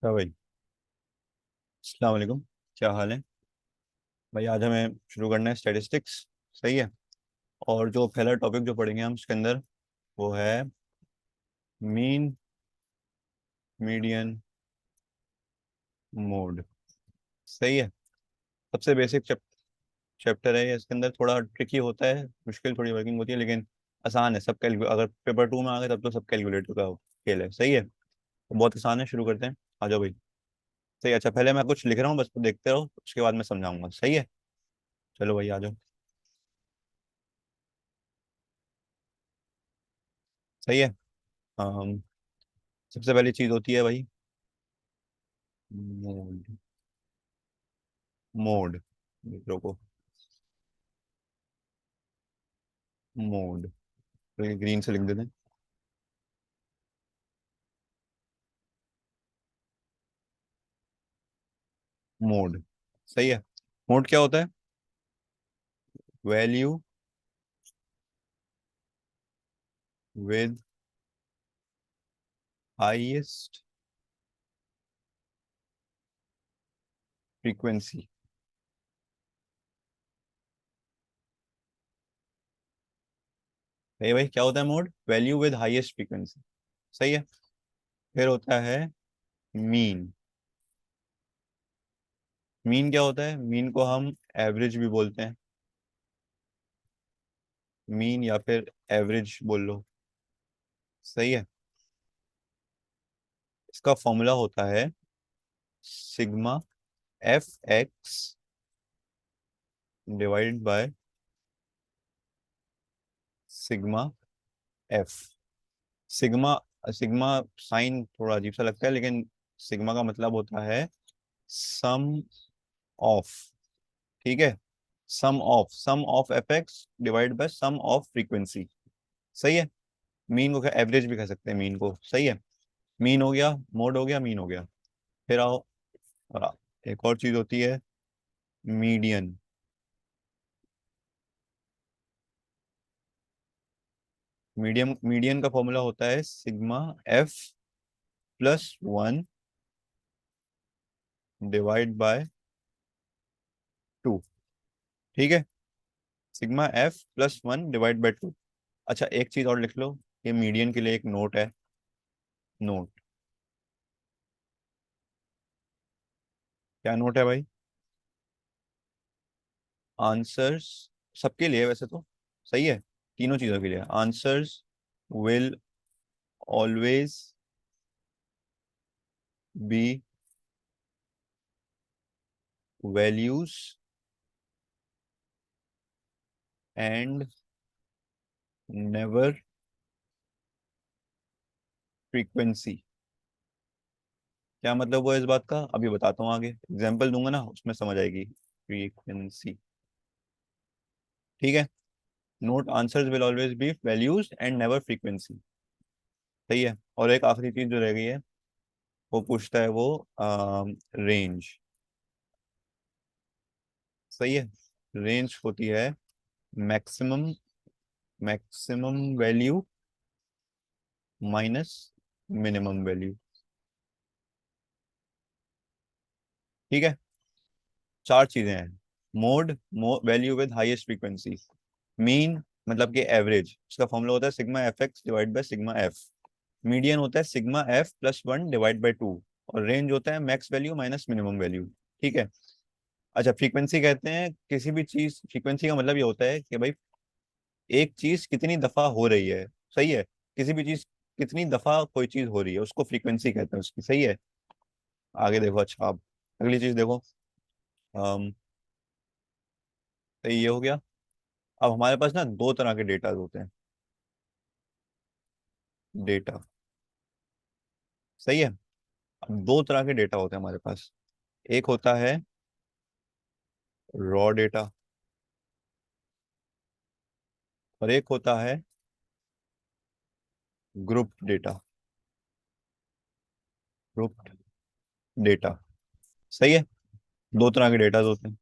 क्या भाई। अस्सलाम वालेकुम। क्या हाल है भाई? आज हमें शुरू करना है स्टैटिस्टिक्स। सही है। और जो पहला टॉपिक जो पढ़ेंगे हम उसके अंदर वो है मीन, मीडियन, मोड। सही है। सबसे बेसिक चैप्टर है ये। इसके अंदर थोड़ा ट्रिकी होता है, मुश्किल थोड़ी वर्किंग होती है, लेकिन आसान है। सब कैलकुलेट, अगर पेपर 2 में आ गए तब तो सब कैलकुलेटर का खेल है। सही है, तो बहुत आसान है। शुरू करते हैं। आ जाओ भाई। सही है। अच्छा, पहले मैं कुछ लिख रहा हूँ, बस देखते रहो, उसके बाद मैं समझाऊंगा। सही है। चलो भाई, आ जाओ। सही है। अम, सबसे पहली चीज होती है भाई मोड। मोड। रुको। मोड तो ग्रीन से लिख देते हैं। मोड। सही है। मोड क्या होता है? Value with highest frequency. भाई भाई, क्या होता है mode? Value with highest frequency. सही है। फिर होता है मीन। मीन क्या होता है? मीन को हम एवरेज भी बोलते हैं। मीन या फिर एवरेज बोल लो। सही है। इसका फॉर्मूला होता है sigma F X divide by sigma F. Sigma, sigma sign थोड़ा अजीब सा लगता है, लेकिन सिग्मा का मतलब होता है सम ऑफ। ठीक है। Sum of F X divide by sum of frequency. सही है। मीन को एवरेज भी कह सकते हैं मीन को। सही है। मीन हो गया, मोड हो गया, मीन हो गया। फिर आओ। एक और चीज होती है मीडियन। मीडियन का फॉर्मूला होता है sigma F plus one divide by two. ठीक है। Sigma F plus one divide by two. अच्छा, एक चीज और लिख लो। ये मीडियन के लिए एक नोट है। नोट। क्या नोट है भाई? आंसर्स सबके लिए वैसे तो। सही है। तीनों चीजों के लिए answers will always be values and never frequency. क्या मतलब हुआ इस बात का? अभी बताता हूँ, आगे एग्जाम्पल दूंगा ना, उसमें समझ आएगी। फ्रीक्वेंसी। ठीक है। Note answers will always be values and never frequency. सही है। और एक आखिरी चीज जो रह गई है, वो पूछता है वो रेंज। सही है। रेंज होती है maximum, maximum value minus minimum value. ठीक है। चार चीजें हैं। Mode, value with highest frequency. Mean मतलब कि एवरेज, उसका फॉर्मूला होता है sigma F X divide by sigma F. Median होता है sigma F plus one divide by two. और रेंज होता है max value minus minimum value. ठीक है। अच्छा, फ्रीक्वेंसी कहते हैं किसी भी चीज, फ्रीक्वेंसी का मतलब ये होता है कि भाई एक चीज कितनी दफा हो रही है। सही है। किसी भी चीज कितनी दफा कोई चीज हो रही है, उसको फ्रीक्वेंसी कहते हैं उसकी। सही है। आगे देखो। अच्छा, अब अगली चीज देखो। अम, तो ये हो गया। अब हमारे पास ना दो तरह के डेटा होते हैं। डेटा। सही है। अब दो तरह के डेटा होते हैं हमारे पास। एक होता है रॉ डेटा, और एक होता है ग्रुप डेटा। Group data. सही है। दो तरह के डेटा होते हैं।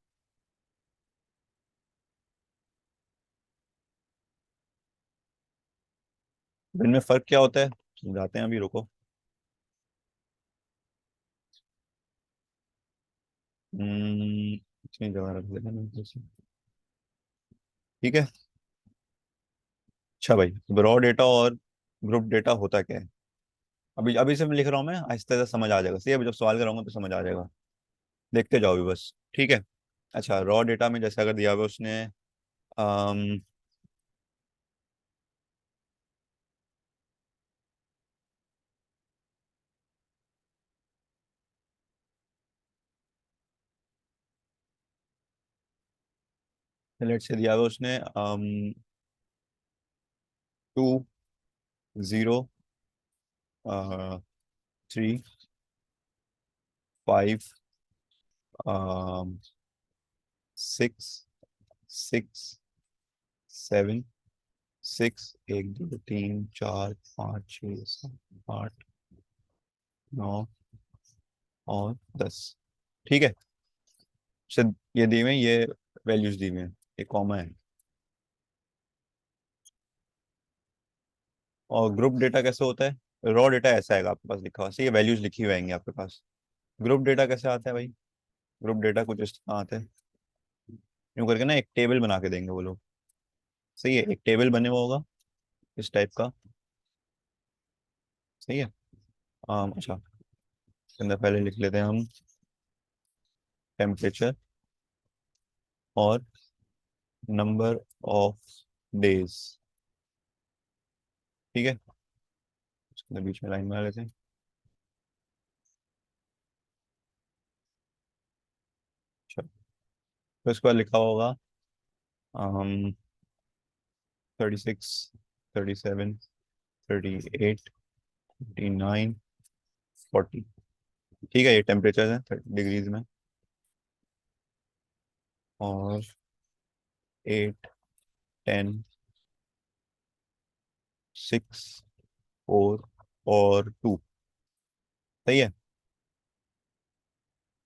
इनमें फर्क क्या होता है समझाते हैं, अभी रुको। इतनी जगह रख देते हैं जैसे। ठीक है। अच्छा भाई, रॉ डेटा और ग्रुप डेटा होता क्या है? अभी अभी से मैं लिख रहा हूँ, मैं आहिस्ते आहिस्ते समझ आ जाएगा। सही है, अभी जब सवाल कराऊंगा तो समझ आ जाएगा। देखते जाओ अभी बस। ठीक है। अच्छा, रॉ डेटा में जैसे अगर दिया हुआ है उसने, अम, लेट से दिया हुआ है उसने 2 0 3 5 6 6 7 6, 1 2 3 4 5 6 7 8 9 और 10। ठीक है। से ये दी हुए हैं, ये वैल्यूज दी हुई हैं, ये कॉमा है। और ग्रुप डेटा कैसे होता है? रॉ डेटा ऐसा आएगा आपके पास लिखा हुआ, सही है, वैल्यूज लिखी हुई आएंगी आपके पास। ग्रुप डेटा कैसे आता है भाई? ग्रुप डेटा कुछ इस तरह आता है, यूं करके ना, एक टेबल बना के देंगे वो लोग। सही है, एक टेबल बने हुआ होगा इस टाइप का। सही है। अच्छा, इसके अंदर पहले लिख लेते हैं हम टेम्परेचर और नंबर ऑफ डेज। ठीक है, इसके अंदर बीच में लाइन बना लेते हैं। अच्छा, तो इसके बाद लिखा होगा 36, 37, 38, 39, 40। ठीक है, ये टेम्परेचर है डिग्रीज में। और 8 10 6 4 और 2। सही है।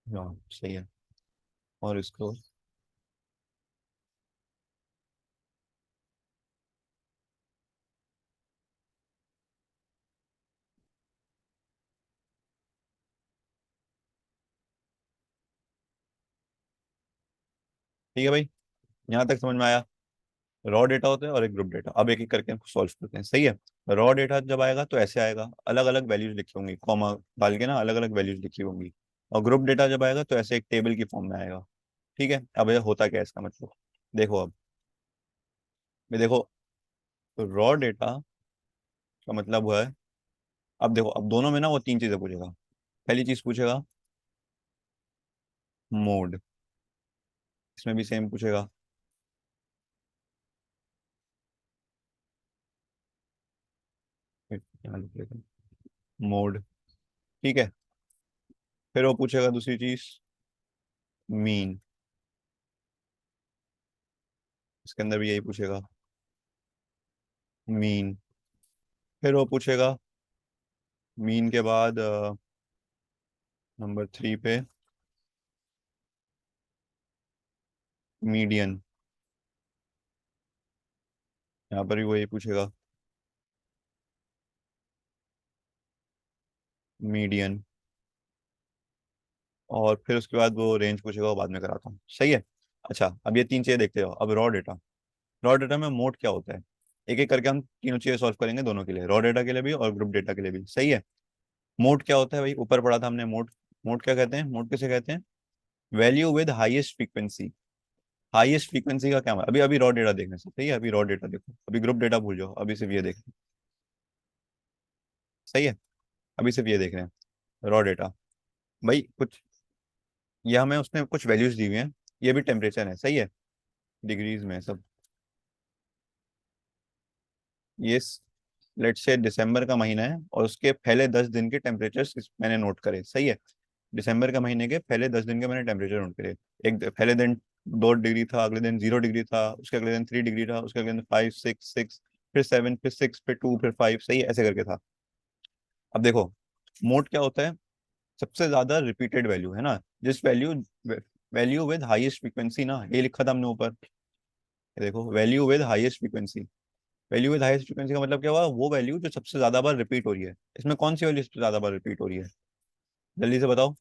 हाँ सही है। और इसको ठीक है भाई, यहाँ तक समझ में आया? रॉ डेटा होता है और एक ग्रुप डेटा। अब एक एक करके हम सॉल्व करते हैं। सही है। रॉ डेटा जब आएगा तो ऐसे आएगा, अलग अलग वैल्यूज लिखी होंगी, कॉमा डाल के ना, अलग अलग वैल्यूज लिखी होंगी। और ग्रुप डेटा जब आएगा तो ऐसे एक टेबल की फॉर्म में आएगा। ठीक है। अब ये होता क्या है इसका मतलब, देखो अब। ये देखो, रॉ डेटा का मतलब हुआ है, अब देखो, अब दोनों में ना वो तीन चीजें पूछेगा। पहली चीज पूछेगा मोड, इसमें भी सेम पूछेगा। यहाँ लिख लेते हैं मोड। ठीक है। फिर वो पूछेगा दूसरी चीज, मीन। इसके अंदर भी यही पूछेगा, मीन। फिर वो पूछेगा मीन के बाद नंबर 3 पे मीडियन। यहाँ पर भी वही पूछेगा, मीडियन। और फिर उसके बाद वो रेंज पूछेगा, वो बाद में कराता हूँ। सही है। अच्छा, अब ये तीन चीजें देखते जाओ। अब रॉ डेटा, रॉ डेटा में मोड क्या होता है? एक एक करके हम तीनों चीजें सॉल्व करेंगे, दोनों के लिए, रॉ डेटा के लिए भी और ग्रुप डेटा के लिए भी। सही है। मोड क्या होता है भाई? ऊपर पढ़ा था हमने मोड। मोड क्या कहते हैं? मोड किसे कहते हैं? Value with highest frequency. Highest frequency का क्या मतलब? अभी अभी रॉ डेटा देखने से। सही है, अभी रॉ डेटा देखो, अभी ग्रुप डेटा भूल जाओ, अभी सिर्फ ये देख। सही है, अभी सिर्फ ये देख रहे हैं रॉ डेटा। भाई कुछ, ये हमें उसने कुछ वैल्यूज दी हुई हैं, ये भी टेम्परेचर है। सही है, डिग्रीज में सब। ये लेट से दिसंबर का महीना है और उसके पहले 10 दिन के टेम्परेचर मैंने नोट करे। सही है, दिसंबर का महीने के पहले 10 दिन के मैंने टेम्परेचर नोट करे। पहले दिन 2 डिग्री था, अगले दिन 0 डिग्री था, उसके अगले दिन 3 डिग्री था, उसके अगले दिन 5 6 6, फिर 7, फिर 6, फिर 2, फिर 5। सही है, ऐसे करके था। अब देखो, मोड क्या होता है? सबसे ज्यादा रिपीटेड वैल्यू है ना, जिस value, value with highest frequency ना, ये लिखा था हमने ऊपर। ये देखो, value with highest frequency. Value with highest frequency का मतलब क्या हुआ? वो वैल्यू जो सबसे ज्यादा बार रिपीट हो रही है। इसमें कौन सी वैल्यू सबसे ज्यादा बार रिपीट हो रही है? जल्दी से बताओ।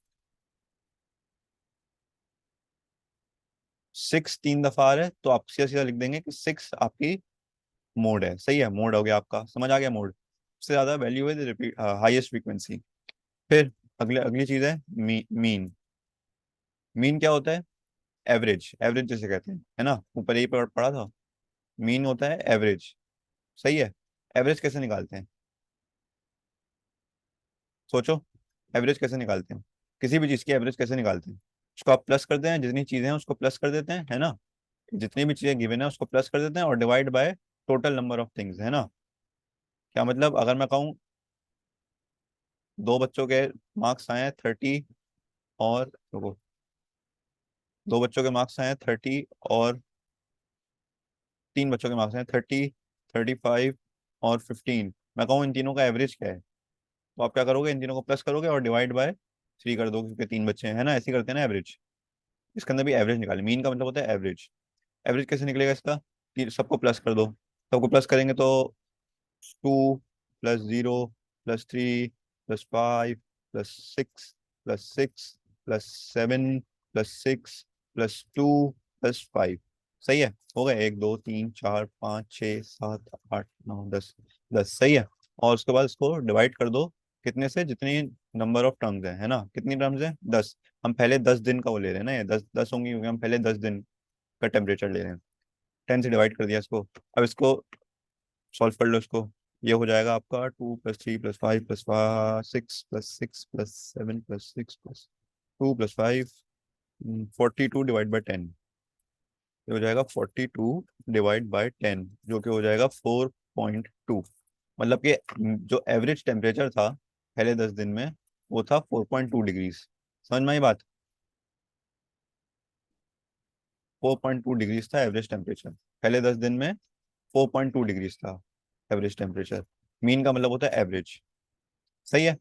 6 3 दफा आ रहा है तो आप सीधा सीधा लिख देंगे कि 6 आपकी मोड है। सही है, मोड हो गया आपका, समझ आ गया मोड। सबसे ज्यादा वैल्यू है रिपीट हाईएस्ट फ्रीक्वेंसी। फिर अगली चीज है मीन। मीन क्या होता है? एवरेज, एवरेज जिसे कहते हैं, है ना, ऊपर यही पढ़ा था। मीन होता है एवरेज। सही है। एवरेज कैसे निकालते हैं? सोचो, एवरेज कैसे निकालते हैं? किसी भी चीज की एवरेज कैसे निकालते हैं? उसको आप प्लस करते हैं, जितनी चीजें हैं उसको प्लस कर देते हैं, है ना। जितनी भी चीजें गिवन है उसको प्लस कर देते हैं और divide by total number of things, है ना। क्या मतलब, अगर मैं कहूँ दो बच्चों के मार्क्स आए हैं 30 और रुको, दो बच्चों के मार्क्स आए हैं 30 और तीन बच्चों के मार्क्स हैं 30, 35 और 15, मैं कहूँ इन तीनों का एवरेज क्या है, तो आप क्या करोगे, इन तीनों को प्लस करोगे और डिवाइड बाय 3 कर दोगे, क्योंकि तीन बच्चे हैं ना, ऐसे ही करते हैं ना एवरेज। इसके अंदर भी एवरेज निकाले, मीन का मतलब होता है एवरेज। एवरेज कैसे निकलेगा इसका, कि सबको प्लस कर दो। सबको प्लस करेंगे तो 2 + 0 +3 +5 +6 +7 +6 +2 +5। सही है, हो गए 1 2 3 4 5 6 7 8 9 10, 10 सही है। और उसके बाद इसको डिवाइड कर दो कितने से, जितनी नंबर ऑफ टर्म्स है ना, कितनी टर्म्स है 10। हम पहले 10 दिन का वो ले रहे हैं ना, ये 10 10 होंगी क्योंकि हम पहले 10 दिन का टेम्परेचर ले रहे हैं। 10 से डिवाइड कर दिया इसको। अब इसको सॉल्व कर लो इसको। ये हो जाएगा आपका 2 + 3 + 5 + 6 + 7 + 6 + 2 + 5 42 डिवाइड बाई 10। ये हो जाएगा 42 डिवाइड बाई 10, जो कि हो जाएगा 4.2। मतलब कि जो एवरेज टेम्परेचर था पहले 10 दिन में वो था 4.2 डिग्रीज। समझ में आई बात? 4.2 डिग्रीज था एवरेज टेम्परेचर पहले 10 दिन में। 4.2 डिग्रीज था एवरेज टेम्परेचर। मीन का मतलब होता है एवरेज। सही है।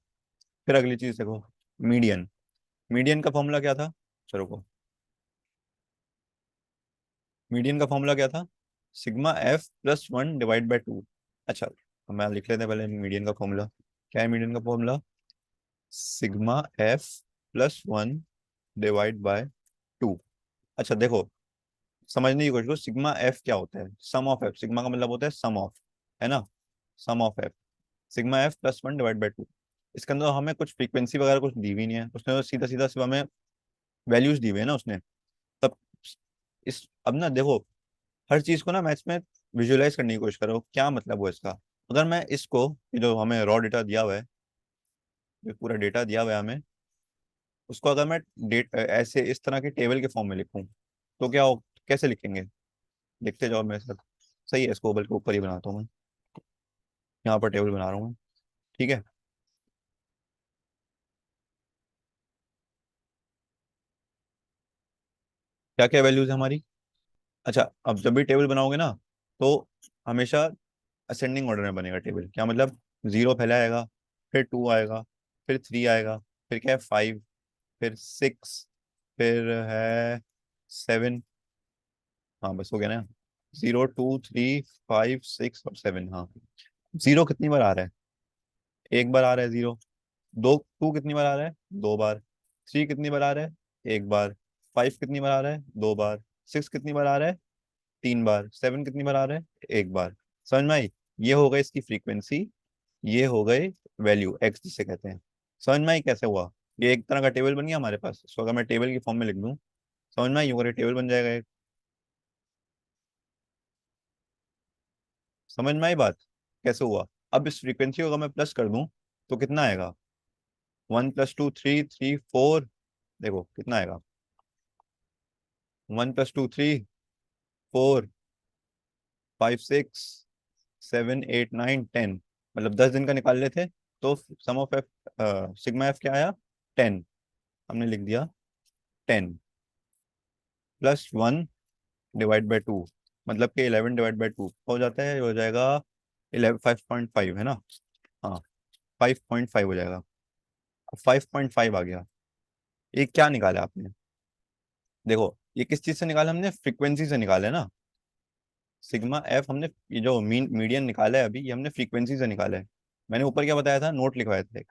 फिर अगली चीज देखो, मीडियन। मीडियन का फॉर्मूला क्या था? चलो को, मीडियन का फॉर्मूला क्या था? σf +1/2। अच्छा, अब मैं लिख लेते हैं पहले मीडियन का फॉर्मूला। क्या है मीडियन का फॉर्मूला? σf +1/2। अच्छा देखो, समझने की कोशिश करो, सिग्मा एफ क्या होता है? Sum of F. सिग्मा का मतलब होता है सम ऑफ, है ना, सम ऑफ एफ। σf +1/2। इसके अंदर हमें कुछ फ्रीक्वेंसी वगैरह कुछ दी हुई नहीं है उसने, तो सीधा सीधा सिर्फ हमें वैल्यूज दी हुई है ना उसने। तब इस अब ना देखो, हर चीज को ना मैथ्स में विजुअलाइज करने की कोशिश करो, क्या मतलब हुआ इसका। अगर मैं इसको, ये जो हमें रॉ डेटा दिया हुआ है, जो पूरा डेटा दिया हुआ है हमें, उसको अगर मैं डेट ऐसे इस तरह के टेबल के फॉर्म में लिखूं तो क्या हो, कैसे लिखेंगे? लिखते जाओ मेरे साथ। सही है, इसको बल्कि के ऊपर ही बनाता हूँ मैं, यहाँ पर टेबल बना रहा हूँ मैं। ठीक है। क्या क्या वैल्यूज है हमारी? अच्छा, अब जब भी टेबल बनाओगे ना तो हमेशा असेंडिंग ऑर्डर में बनेगा टेबल। क्या मतलब? 0 पहले आएगा, फिर 2 आएगा, फिर 3 आएगा, फिर क्या है 5, फिर 6, फिर है 7। हाँ बस हो गया ना, 0 2 3 5 6 और 7। हाँ, 0 कितनी बार आ रहा है? एक बार आ रहा है 0। 2 कितनी बार आ रहा है? 2 बार। 3 कितनी बार आ रहा है? एक बार। 5 कितनी बार आ रहा है? 2 बार। 6 कितनी बार आ रहा है? 3 बार। 7 कितनी बार आ रहा है? एक बार। समझ में आई? ये हो गई इसकी फ्रीक्वेंसी, ये हो गई वैल्यू एक्स जिसे कहते हैं। समझ में आई कैसे हुआ? ये एक तरह का टेबल बन गया हमारे पास, इसको अगर मैं टेबल की फॉर्म में लिख दूं, समझ में आई, ये टेबल बन जाएगा एक। समझ में आई बात कैसे हुआ? अब इस फ्रीक्वेंसी को अगर मैं प्लस कर दूं तो कितना आएगा? 1 + 2 3 3 4। देखो कितना आएगा, 1 + 2 3 4 5 6 7 8 9 10। मतलब 10 दिन का निकाल लेते तो सम ऑफ एफ, सिग्मा एफ क्या आया? 10। हमने लिख दिया 10 +1/2, मतलब कि 11/2 हो जाता है, हो जाएगा 5.5, है ना। हाँ, 5.5 हो जाएगा। अब 5.5 आ गया। ये क्या निकाला आपने? देखो, ये किस चीज से निकाला हमने? फ्रीक्वेंसी से निकाला है ना। सिग्मा एफ हमने, ये जो मीडियन निकाला है अभी, ये हमने फ्रीक्वेंसी से निकाला है। मैंने ऊपर क्या बताया था, नोट लिखवाया था,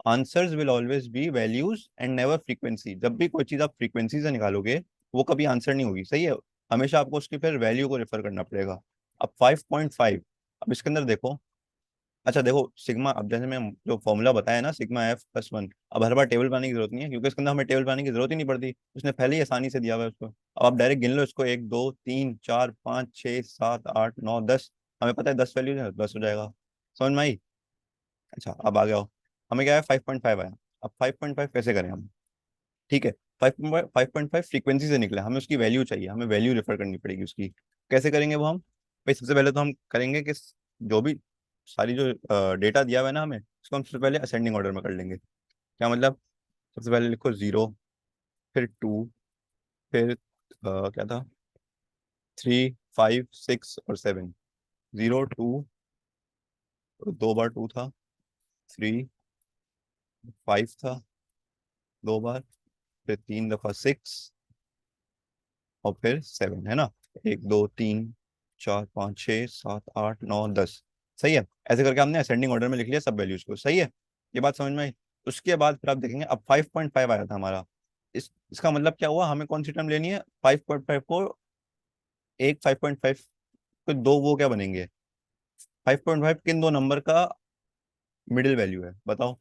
answers will always be values and never frequency. जब भी कोई चीज आप फ्रीक्वेंसी से निकालोगे वो कभी आंसर नहीं होगी, सही है। हमेशा आपको उसकी फिर वैल्यू को रेफर करना पड़ेगा। अब 5.5, अब इसके अंदर देखो। अच्छा देखो सिग्मा, अब जैसे मैं जो फॉर्मूला बताया ना, सिग्मा F+1, अब हर बार टेबल बनाने की जरूरत नहीं है, क्योंकि इसके अंदर हमें टेबल बनाने की जरूरत ही नहीं पड़ती, उसने पहले ही आसानी से दिया हुआ है उसको। अब आप डायरेक्ट गिन लो इसको, 1 2 3 4 5 6 7 8 9 10। हमें पता है 10 वैल्यूज है, 10 हो जाएगा। समझ में आई? अच्छा अब आ गया हो, हमें क्या है 5.5 आया। अब 5.5 कैसे करें हम? ठीक है, 5.5 फ्रीक्वेंसी से निकला, हमें उसकी वैल्यू चाहिए, हमें वैल्यू रेफर करनी पड़ेगी उसकी। कैसे करेंगे वो हम? भाई सबसे पहले तो हम करेंगे कि जो भी सारी जो डेटा दिया हुआ है ना हमें, उसको हम सबसे पहले असेंडिंग ऑर्डर में कर लेंगे। क्या मतलब? सबसे पहले लिखो 0, फिर 2, फिर क्या था, 3 5 6 और 7। 0 2, 2 बार 2 था, 3 5 था, 2 बार, फिर 3 दफा 6, और फिर 7, है ना। 1 2 3 4 5 6 7 8 9 10। सही है। ऐसे करके हमने असेंडिंग ऑर्डर में लिख लिया सब वैल्यूज को, सही है। ये बात समझ में आई? उसके बाद फिर आप देखेंगे, अब 5.5 आया था हमारा। इसका मतलब क्या हुआ, हमें कौन सी टर्म लेनी है? 5.5 को, एक 5.5 को दो, वो क्या बनेंगे? 5.5 किन दो नंबर का मिडिल वैल्यू है बताओ?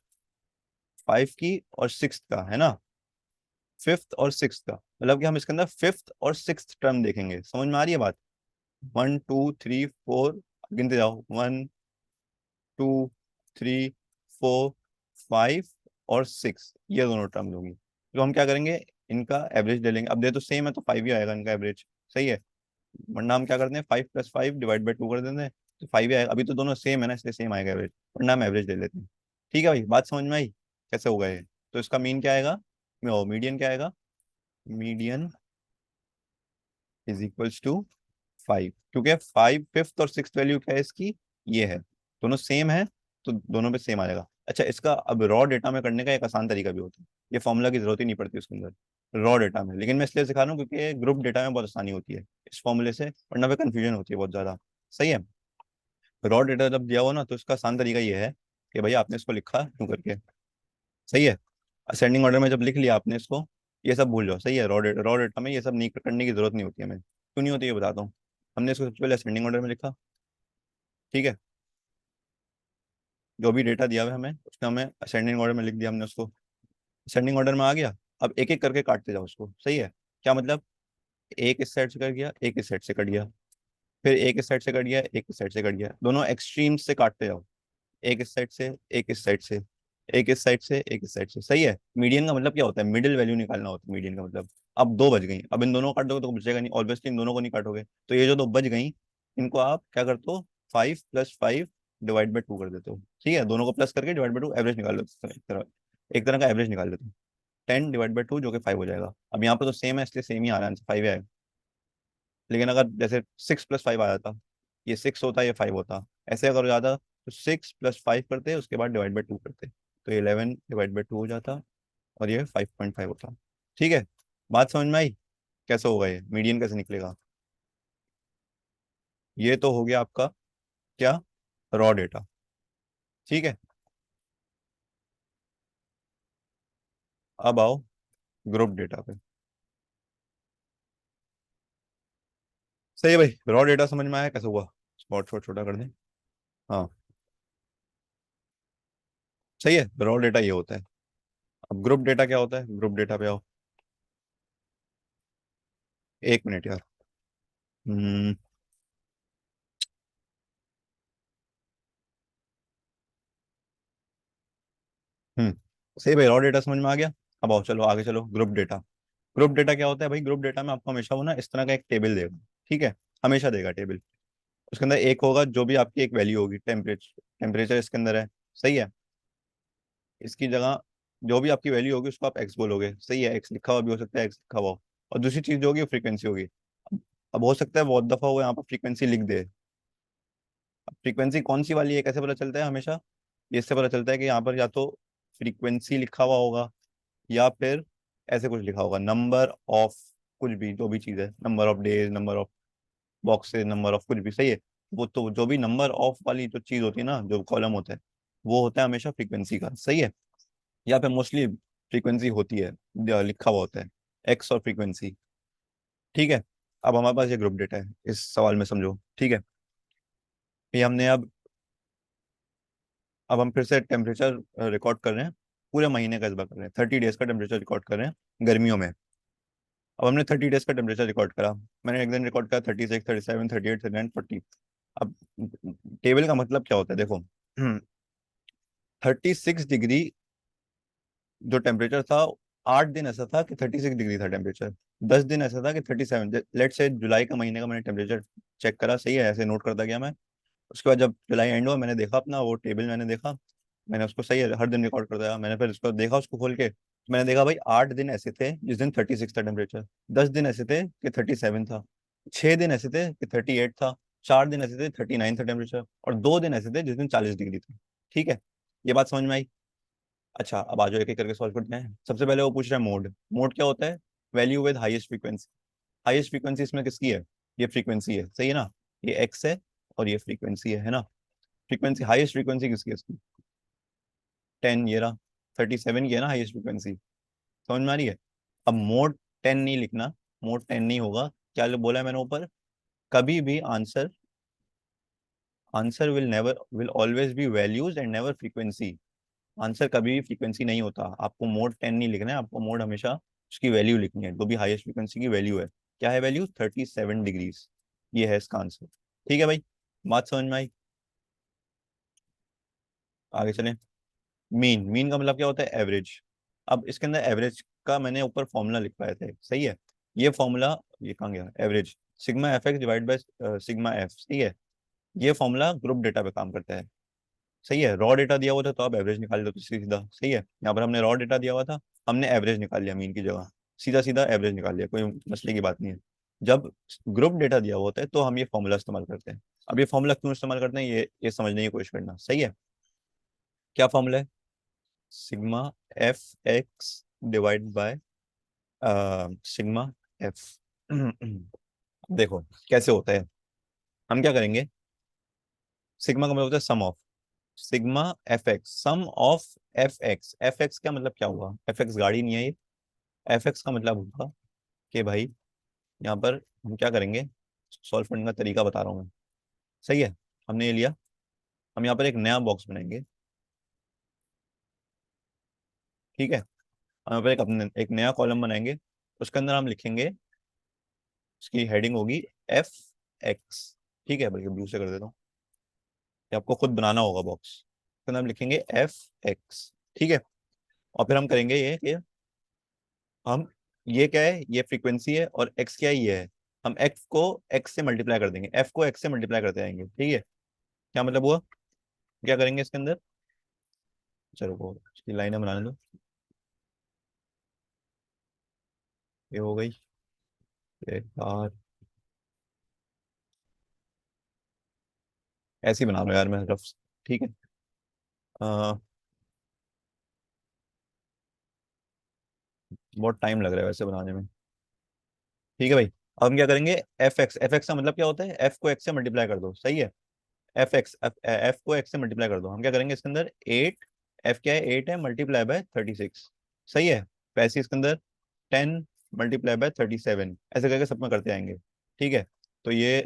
5 की और 6 का, है ना। फिफ्थ और सिक्स का, मतलब कि हम इसके अंदर फिफ्थ और सिक्स टर्म देखेंगे। समझ में आ रही है बात? 1 2 3 4, गिनते जाओ, 1 2 3 4 5 और 6, ये दोनों टर्म होंगी। तो हम क्या करेंगे, इनका एवरेज ले लेंगे। अब दे तो सेम है तो 5 ही आएगा इनका एवरेज, सही है। वरना हम क्या करते हैं, 5 + 5 ÷ 2 कर देते हैं, तो 5 ही आएगा। अभी तो दोनों सेम है ना, इसलिए सेम आएगा एवरेज, वरना हम एवरेज ले लेते हैं। ठीक है भाई, बात समझ में आई कैसे होगा ये? तो इसका मीन क्या आएगा, मीडियन क्या आएगा? मीडियन इज इक्वल्स टू 5, क्योंकि 5 फिफ्थ और सिक्स वैल्यू क्या है इसकी, ये है। दोनों सेम है, तो दोनों पे सेम आ जाएगा। अच्छा, इसका अब रॉ डेटा में करने का एक आसान तरीका भी होता है, ये फॉर्मूला की जरूरत ही नहीं पड़ती उसके अंदर रॉ डेटा में, लेकिन मैं इसलिए सिखा रहा हूँ क्योंकि ग्रुप डेटा में बहुत आसानी होती है इस फॉर्मूले से, वरना पे कंफ्यूजन होती है बहुत ज्यादा। सही है। रॉ डेटा जब दिया हो ना, तो इसका आसान तरीका ये है कि भाई आपने इसको लिखा क्यों करके, सही है। असेंडिंग ऑर्डर में जब लिख लिया आपने इसको, ये सब भूल जाओ, सही है। रॉ डेटा में ये सब नहीं करने की जरूरत नहीं होती हमें, क्यों नहीं होती ये बताता हूँ। हमने इसको सबसे पहले असेंडिंग ऑर्डर में लिखा, ठीक है। जो भी डेटा दिया हुआ है हमें, उसने हमें असेंडिंग ऑर्डर में लिख दिया हमने उसको, असेंडिंग ऑर्डर में आ गया। अब एक एक करके काटते जाओ उसको, सही है। क्या मतलब, एक इस साइड से कट गया, एक इस साइड से कट गया, फिर एक इस साइड से कट गया, एक इस साइड से कट गया, दोनों एक्सट्रीम्स से काटते जाओ। एक इस साइड से, एक इस साइड से, एक इस साइड से, एक इस साइड से, सही है। मीडियन का मतलब क्या होता है, मिडिल वैल्यू निकालना होता है मीडियन का मतलब। अब दो बच गई, अब इन दोनों को काटोगे तो बचेगा नहीं, ऑब्वियसली इन दोनों को नहीं काटोगे, तो ये जो दो बच गई, इनको आप क्या करते हो, 5 + 5 ÷ 2 कर देते हो, ठीक है। दोनों को प्लस करके ÷ 2 एवरेज निकाल लेते हो, एक तरह का एवरेज निकाल लेते हो। 10 ÷ 2 जो कि 5 हो जाएगा। अब यहाँ पर तो सेम है, इसलिए सेम ही आ रहा है आंसर, 5 है। लेकिन अगर जैसे 6 + 5 आया था, ये 6 होता, ये 5 होता, ऐसे अगर हो जाता तो 6 + 5 करते, उसके बाद ÷ 2 करते, तो 11 ÷ 2 हो जाता, और ये 5.5 होता। ठीक है, बात समझ में आई? कैसे होगा ये, मीडियन कैसे निकलेगा? ये तो हो गया आपका क्या, रॉ डेटा। ठीक है, अब आओ ग्रुप डेटा पे। सही है भाई, रॉ डेटा समझ में आया कैसे हुआ? स्पॉट छोटा छोटा कर दें। हाँ, सही है, रॉ डेटा ये होता है। अब ग्रुप डेटा क्या होता है, ग्रुप डेटा पे आओ। एक मिनट यार। हम्म। हम्म। सही भाई, रॉ डेटा समझ में आ गया। अब आओ, चलो आगे चलो, ग्रुप डेटा। ग्रुप डेटा क्या होता है भाई? ग्रुप डेटा में आपको हमेशा वो ना इस तरह का एक टेबल देगा, ठीक है। हमेशा देगा टेबल। उसके अंदर एक होगा जो भी आपकी एक वैल्यू होगी, टेम्परेचर, टेम्परेचर इसके अंदर है, सही है। इसकी जगह जो भी आपकी वैल्यू होगी उसको आप एक्स बोलोगे, सही है। एक्स लिखा हुआ भी हो सकता है, एक्स लिखा हुआ हो। और दूसरी चीज जो होगी वो फ्रीक्वेंसी होगी। अब हो सकता है बहुत दफा वो यहाँ पर फ्रीक्वेंसी लिख दे। अब फ्रीक्वेंसी कौन सी वाली है कैसे पता चलता है हमेशा? ये इससे पता चलता है कि यहाँ पर या तो फ्रीक्वेंसी लिखा हुआ होगा, या फिर ऐसे कुछ लिखा होगा, नंबर ऑफ कुछ भी, जो भी चीज़ है, number of days, number of boxes, number of कुछ भी, सही है। वो तो जो भी नंबर ऑफ वाली जो चीज़ होती है ना, जो कॉलम होता है, वो होता है हमेशा फ्रीक्वेंसी का, सही है। या फिर मोस्टली फ्रीक्वेंसी होती है, लिखा हुआ होता है एक्स और फ्रीक्वेंसी। ठीक है। अब हमारे पास ये ग्रुप डेटा है इस सवाल में, समझो। ठीक है। ये हमने अब हम फिर से टेम्परेचर रिकॉर्ड कर रहे हैं, पूरे महीने का इस बार कर रहे हैं, 30 डेज का टेम्परेचर रिकॉर्ड कर रहे हैं गर्मियों में। अब हमने 30 डेज का टेम्परेचर रिकॉर्ड करा। मैंने एक दिन रिकॉर्ड करा 36, 37, 38, 39, 40। अब टेबल का मतलब क्या होता है, देखो। 36 डिग्री जो टेम्परेचर था, 8 दिन ऐसा था कि 36 डिग्री था टेम्परेचर। 10 दिन ऐसा था कि 37। लेट से जुलाई का महीने का मैंने टेम्परेचर चेक करा, सही है, ऐसे नोट करता गया मैं। उसके बाद जब जुलाई एंड हुआ, मैंने देखा अपना वो टेबल, मैंने देखा, मैंने उसको, सही है, हर दिन रिकॉर्ड करता गया मैंने। फिर उसको देखा, उसको खोल के तो मैंने देखा भाई 8 दिन ऐसे थे जिस दिन 36 था टेम्परेचर। 10 दिन ऐसे थे कि 37 था। 6 दिन ऐसे थे कि 38 था। 4 दिन ऐसे थे 39 था टेम्परेचर। और 2 दिन ऐसे थे जिस दिन 40 डिग्री था। ठीक है। ये बात समझ में आई? अच्छा, अब आ जाओ, एक एक करके सॉल्व करते हैं। सबसे पहले वो पूछ रहा है मोड। मोड क्या होता है? Value with highest frequency. Highest frequency इसमें किसकी है? ये फ्रीक्वेंसी है, सही है ना? ये एक्स है और ये फ्रीक्वेंसी है ना? फ्रीक्वेंसी, हाईएस्ट फ्रीक्वेंसी किसकी है इसकी? 10, ये रहा। 37 की है ना हाईएस्ट फ्रीक्वेंसी। समझ में आ रही है? अब मोड 10 नहीं लिखना, मोड 10 नहीं होगा। क्या बोला है मैंने ऊपर? कभी भी answer, answer will never, will always be values and never frequency. Answer कभी भी फ्रीक्वेंसी नहीं होता। आपको मोड 10 नहीं लिखना है, आपको मोड हमेशा उसकी वैल्यू लिखनी है, जो भी हाईएस्ट फ्रीक्वेंसी की वैल्यू है। क्या है वैल्यू? 37 डिग्रीज। ये है इसका आंसर। ठीक है भाई, बात समझ में आई? आगे चलें। मीन, मीन का मतलब क्या होता है? एवरेज। अब इसके अंदर एवरेज का मैंने ऊपर फॉर्मूला लिखवाया था, सही है। ये फॉर्मूला, ये कहाँ गया? Average sigma F X divide by sigma F, सही है। ये फॉर्मूला ग्रुप डेटा पे काम करता है, सही है। रॉ डेटा दिया हुआ था तो आप एवरेज निकाल लो, तो सीधा, सही है। यहाँ पर हमने रॉ डेटा दिया हुआ था, हमने एवरेज निकाल लिया मीन की जगह। सीधा सीधा एवरेज निकाल लिया, कोई मसले की बात नहीं है। जब ग्रुप डेटा दिया हुआ होता है तो हम ये फॉर्मूला इस्तेमाल करते हैं। अब ये फॉर्मूला क्यों इस्तेमाल करते हैं, ये समझने की कोशिश करना, सही है। क्या फॉर्मूला है? Sigma F X divide by sigma F. देखो कैसे होता है। हम क्या करेंगे? सिग्मा का मतलब होता है sum of sigma F X, sum of F X. F X का मतलब क्या हुआ? एफ एक्स गाड़ी नहीं है ये। एफ एक्स का मतलब होगा कि भाई, यहाँ पर हम क्या करेंगे, सॉल्व करने का तरीका बता रहा हूँ मैं, सही है। हमने ये लिया, हम यहाँ पर एक नया बॉक्स बनाएंगे। ठीक है। हम यहाँ पर एक अपने एक नया कॉलम बनाएंगे। उसके अंदर हम लिखेंगे, उसकी हेडिंग होगी एफ एक्स। ठीक है, बल्कि ब्लू से कर देता हूँ, ये आपको खुद बनाना होगा बॉक्स। उसके अंदर हम लिखेंगे एफ एक्स। ठीक है। और फिर हम करेंगे ये कि हम, ये क्या है? ये फ्रीक्वेंसी है, और एक्स क्या है? ये है। हम एक्स को एक्स से मल्टीप्लाई कर देंगे, एफ को एक्स से मल्टीप्लाई करते जाएंगे, ठीक है। क्या मतलब हुआ? क्या करेंगे इसके अंदर? चलो वो इसकी लाइनें बनाने दो। ये हो गई। एक बार ऐसे ही बना लो यार, मैं रफ। ठीक है। अ, बहुत टाइम लग रहा है वैसे बनाने में। ठीक है भाई। अब हम क्या करेंगे? एफ एक्स, एफ एक्स का मतलब क्या होता है? एफ को एक्स से मल्टीप्लाई कर दो, सही है। एफ एक्स, एफ को एक्स से मल्टीप्लाई कर दो। हम क्या करेंगे इसके अंदर? 8, एफ क्या है? 8 है, मल्टीप्लाई बाय 36, सही है। पैसे इसके अंदर 10 मल्टीप्लाई बाय 37, ऐसे करके सब में करते आएंगे। ठीक है। तो ये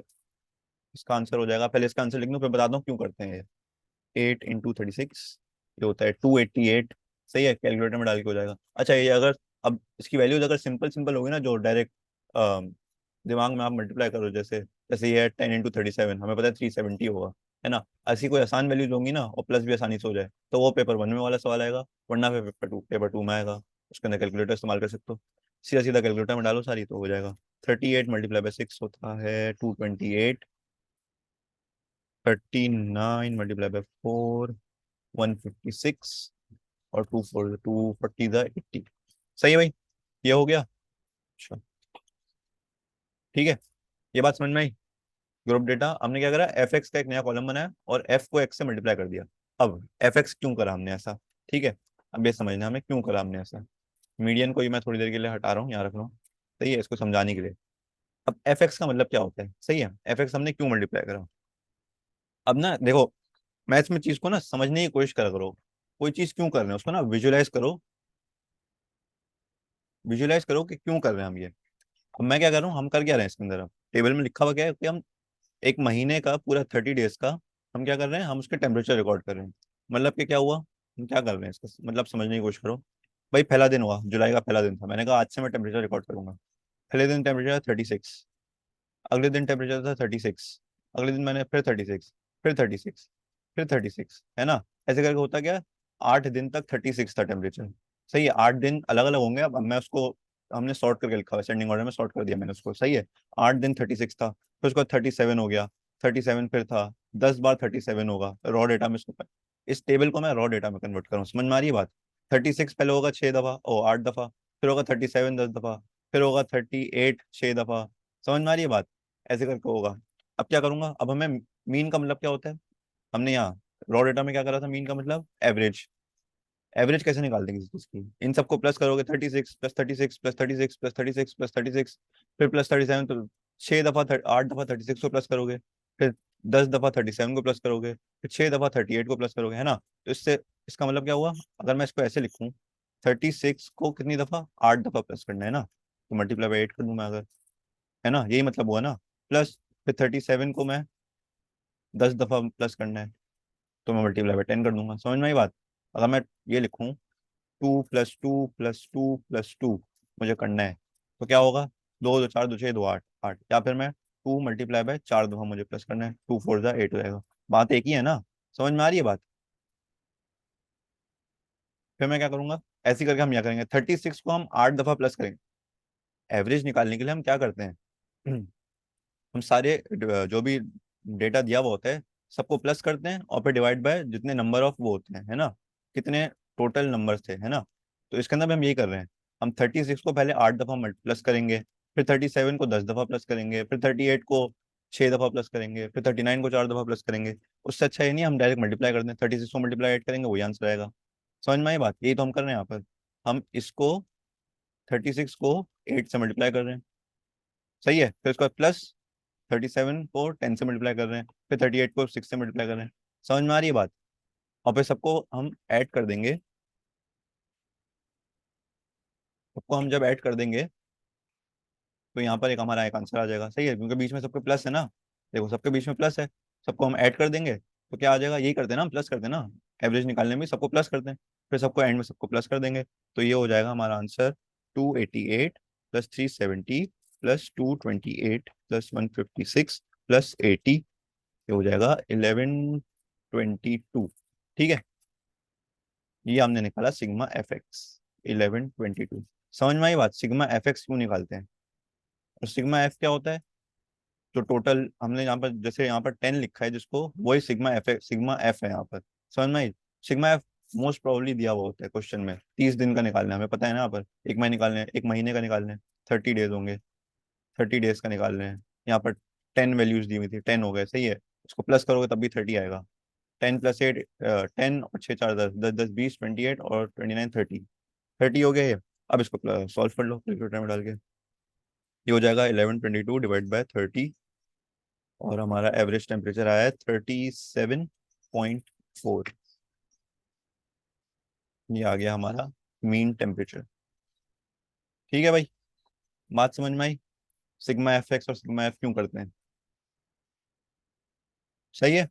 इसका आंसर हो जाएगा। पहले इसका आंसर लिख दूं फिर बताता हूँ क्यों करते हैं ये। 8 × 36, ये होता है 288, सही है। कैलकुलेटर में डाल के हो जाएगा। अच्छा, ये अगर अब इसकी वैल्यूज अगर सिंपल सिंपल होगी ना, जो डायरेक्ट दिमाग में आप मल्टीप्लाई करो, जैसे जैसे ये है 10 × 37, हमें पता है 370 होगा, है ना। ऐसी कोई आसान वैल्यूज होंगी ना, और प्लस भी आसानी से हो जाए, तो वो पेपर 1 में वाला सवाल आएगा, वरना फिर पेपर 2 में आएगा। उसके अंदर कैलकुलेटर इस्तेमाल कर सकते हो। सीधा सीधा कैलकुलेटर में डालो सारी, तो हो जाएगा। 38 मल्टीप्लाई बाय 6 होता है 228। 39 मल्टीप्लाई बाय 4 156। और 2 4 2 40 80। सही है भाई, ये हो गया। अच्छा, ठीक है। ये बात समझ में आई? ग्रुप डेटा हमने क्या करा, एफ एक्स का एक नया कॉलम बनाया और एफ को एक्स से मल्टीप्लाई कर दिया। अब एफ एक्स क्यों करा हमने ऐसा? ठीक है। अब ये समझना हमें क्यों करा हमने ऐसा। मीडियन को ही मैं थोड़ी देर के लिए हटा रहा हूँ, यहाँ रख रहा हूँ, सही है, इसको समझाने के लिए। अब एफ एक्स का मतलब क्या होता है, सही है। एफ एक्स हमने क्यों मल्टीप्लाई करा? अब ना देखो, मैथ्स में चीज को ना समझने की कोशिश करा करो। कोई चीज क्यों कर रहे हैं उसको ना विजुलाइज करो, विजुलाइज करो कि क्यों कर रहे हैं हम ये। अब मैं क्या कर रहा हूँ, हम कर क्या रहे हैं इसके अंदर, अब टेबल में लिखा हुआ क्या है कि हम एक महीने का पूरा 30 डेज का हम क्या कर रहे हैं, हम उसके टेम्परेचर रिकॉर्ड कर रहे हैं। मतलब कि क्या हुआ, हम क्या कर रहे हैं इसका मतलब समझने की कोशिश करो। भाई पहला दिन हुआ, जुलाई का पहला दिन था, मैंने कहा आज से मैं टेम्परेचर रिकॉर्ड करूंगा। पहले दिन टेम्परेचर 36, अगले दिन टेम्परेचर था 36, अगले दिन मैंने फिर 36, फिर 36, फिर 36, है ना। ऐसे करके होता क्या, 8 दिन तक 36 था टेम्परेचर। सही है, 8 दिन अलग अलग होंगे। अब मैं उसको, हमने सॉर्ट करके लिखा हुआ है, सेंडिंग ऑर्डर में सॉर्ट कर दिया मैंने उसको, सही है। 8 दिन 36 था, फिर उसको 37 हो गया, 37 फिर था, 10 बार 37 होगा रॉ डेटा में इसको। इस टेबल को मैं रॉ डेटा में कन्वर्ट करूँ, समझ में आ रही है बात। 36 पहले होगा 6 दफा, ओ 8 दफा, फिर होगा 37 10 दफा, फिर होगा 38 6 दफा। समझ में आ रही है बात। ऐसे करके होगा। अब क्या करूंगा, अब हमें मीन का मतलब क्या होता है, हमने यहाँ रॉ डेटा में क्या करा था, मीन का मतलब एवरेज। एवरेज कैसे निकालते हैं किसी चीज की, इन सबको प्लस करोगे, 36 प्लस 36 प्लस 36 प्लस 36 प्लस 36, फिर प्लस 37, तो 6 दफा 8 दफा 36 को प्लस करोगे, फिर 10 दफा 37 को प्लस करोगे, फिर 6 दफा 38 को प्लस करोगे, है ना। तो इससे इसका मतलब क्या हुआ, अगर मैं इसको ऐसे लिखूं, 36 को कितनी दफा, 8 दफा प्लस करना है ना, तो मल्टीप्लाई बाई 8 कर दूं मैं अगर, है ना, यही मतलब हुआ ना। प्लस फिर 37 को मैं 10 दफा प्लस करना है, तो मैं मल्टीप्लाई बाई 10 कर दूंगा, समझ में आई बात। अगर मैं ये लिखूं, 2 + 2 + 2 + 2 मुझे करना है, तो क्या होगा, 2 2 4 2 6 2 8 8, या फिर मैं 2 × 4 दफा मुझे प्लस करना है, 2 4 = 8 हो जाएगा। बात एक ही है ना, समझ में आ रही है बात। फिर मैं क्या करूंगा, ऐसे करके हम क्या करेंगे, 36 को हम 8 दफा प्लस करेंगे। एवरेज निकालने के लिए हम क्या करते हैं, हम सारे जो भी डेटा दिया हुआ होता है सबको प्लस करते हैं, और फिर डिवाइड बाय जितने नंबर ऑफ वो होते हैं, है ना, कितने टोटल नंबर थे, है ना। तो इसके अंदर भी हम यही कर रहे हैं, हम 36 को पहले 8 दफा प्लस करेंगे, फिर 37 को 10 दफा प्लस करेंगे, फिर 38 को 6 दफा प्लस करेंगे, फिर 39 को 4 दफा प्लस करेंगे। उससे अच्छा ये नहीं हम डायरेक्ट मल्टीप्लाई कर दें, 36 को मल्टीप्लाई 8 करेंगे वही आंसर आएगा। समझ में आई बात, यही तो हम कर रहे हैं यहाँ पर। हम इसको 36 को 8 से मल्टीप्लाई कर रहे हैं, सही है, फिर उसके बाद प्लस 37 को 10 से मल्टीप्लाई कर रहे हैं, फिर 38 को 6 से मल्टीप्लाई कर रहे हैं। समझ में आ रही है बात। और फिर सबको हम ऐड कर देंगे, सबको हम जब ऐड कर देंगे तो यहाँ पर एक हमारा एक आंसर आ जाएगा, सही है, क्योंकि बीच में सबके प्लस है ना। देखो सबके बीच में प्लस है, सबको हम ऐड कर देंगे तो क्या आ जाएगा, यही करते हैं ना हम, प्लस करते हैं ना। एवरेज निकालने में सबको प्लस करते हैं, फिर सबको एंड में सबको प्लस कर देंगे, तो ये हो जाएगा हमारा आंसर, 288 + 370 + 228 + 156 + 80, ये हो जाएगा 1122। ठीक है, ये हमने निकाला सिग्मा एफ एक्स 1122। समझ में आई बात, सिग्मा एफ एक्स क्यों निकालते हैं, और सिग्मा एफ क्या होता है, जो टोटल हमने यहाँ पर जैसे यहाँ पर 10 लिखा है जिसको, वही सिग्मा एफ है यहाँ पर। समझ में आई। सिग्मा एफ मोस्ट प्रोबेबली दिया हुआ होता है क्वेश्चन में, 30 दिन का निकालना है, हमें पता है ना, यहाँ पर एक महीने निकालने हैं, एक महीने का निकालना है, 30 डेज होंगे, 30 डेज का निकालना है। यहाँ पर 10 वैल्यूज दी हुई थी, 10 हो गए, सही है, उसको प्लस करोगे तब भी 30 आएगा। 10 + 8 10 और 6 4 10 10 10 20 28 और 29 30, 30 हो गया ये। अब इसको सॉल्व कर लो कैलकुलेटर में डाल के, ये हो जाएगा 1122 डिवाइड बाय 30, और हमारा एवरेज टेम्परेचर आया है 37.4। ये आ गया हमारा मीन टेम्परेचर। ठीक है भाई, बात समझ में आई, सिग्मा एफ एक्स और सिग्मा एफ क्यों करते हैं। सही है,